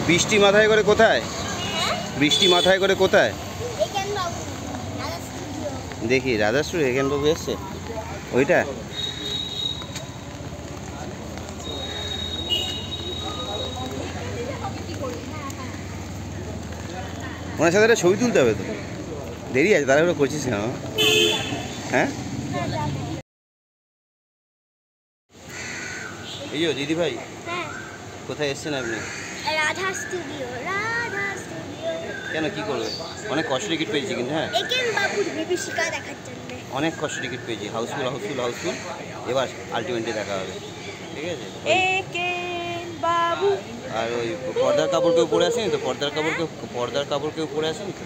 বৃষ্টি মাথায় করে কোথায়? বৃষ্টি মাথায় করে কোথায়? দেখি রাধা স্টুডিও এখান বাবু এসছে ওইটা। ওনার সাথে একটা ছবি তুলতে হবে তো, দেরি আছে, তারা করছিস না? হ্যাঁ এই যে দিদি ভাই, কোথায় এসছেন আপনি? রাধা স্টুডিও। রাধা স্টুডিও কেন, কি করবে? অনেক কষ্ট টিকিট পেয়েছি কিন্তু। হ্যাঁ একেন বাবুর বিভীষিকা দেখার জন্য অনেক কষ্ট টিকিট পেয়েছি। হাউসফুল হাউসফুল হাউসফুল, এবার আলটিমেটলি দেখা হবে। ঠিক আছে একেন বাবু। আর ওই পর্দার কাপড় কেউ পরে আসেনি তো? পর্দার কাপড় কেউ পরে আসেনি তো?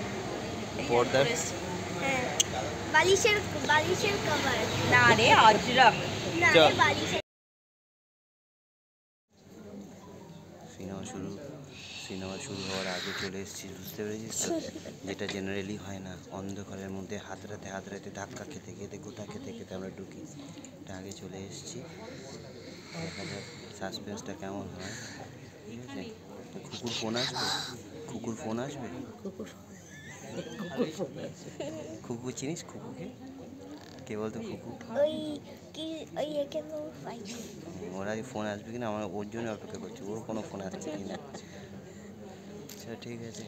পর্দার বালিশের কভার না রে আজরাক না রে বালিশের। সিনেমা শুরু হওয়ার আগে চলে এসেছি, বুঝতে পেরেছিস তো? যেটা জেনারেলি হয় না, অন্ধকারের মধ্যে হাতড়াতে ধাক্কা খেতে খেতে গোটা খেতে খেতে আমরা ঢুকি। এটা আগে চলে এসেছি, দেখা যাক সাসপেন্সটা কেমন হয়। ঠিক আছে, কুকুর ফোন আসবে। কুকুর চিনিস? কুকুরকে কে বলতো? কুকুর ওরা ফোন আসবে কিনা আমরা ওর জন্য অপেক্ষা করছি, ওর কোনো ফোন আসছে কিনা। আচ্ছা ঠিক আছে,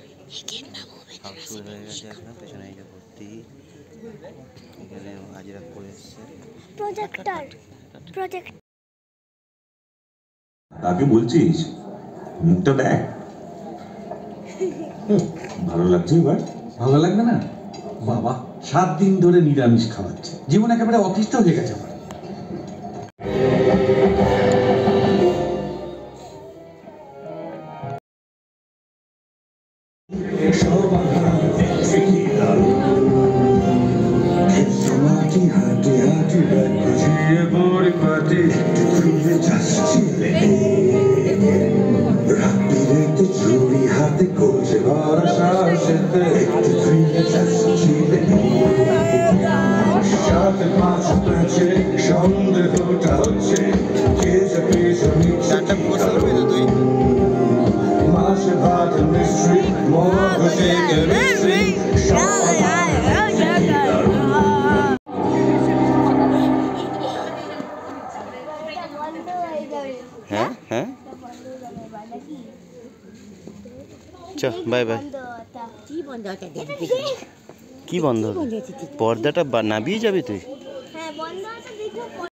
হাউসফুল হয়ে গেছে একদম। পেছনে এই যে ভর্তি, এখানে হাজিরা করে এসছে প্রজেক্ট। কাকে বলছিস? মুখটা দেখ, ভালো লাগছে এবার? ভালো লাগবে না বাবা? 7 দিন ধরে নিরামিষ খাওয়াচ্ছে, জীবন একেবারে অতিষ্ঠ হয়ে গেছে আমার। চুরি হাতে করছে ভরা সাহসেতে একটু ফিরে যাচ্ছিলে সাথে মাছ পেয়েছে সন্দেহটা হচ্ছে কে যে পেছন মাসে ভাত মিস্ট্রি মগ থেকে মিস্ট্রি হ্যাঁ হ্যাঁ চল বাই বাই। কি বন্ধ? পর্দাটা নামিয়ে যাবে তুই?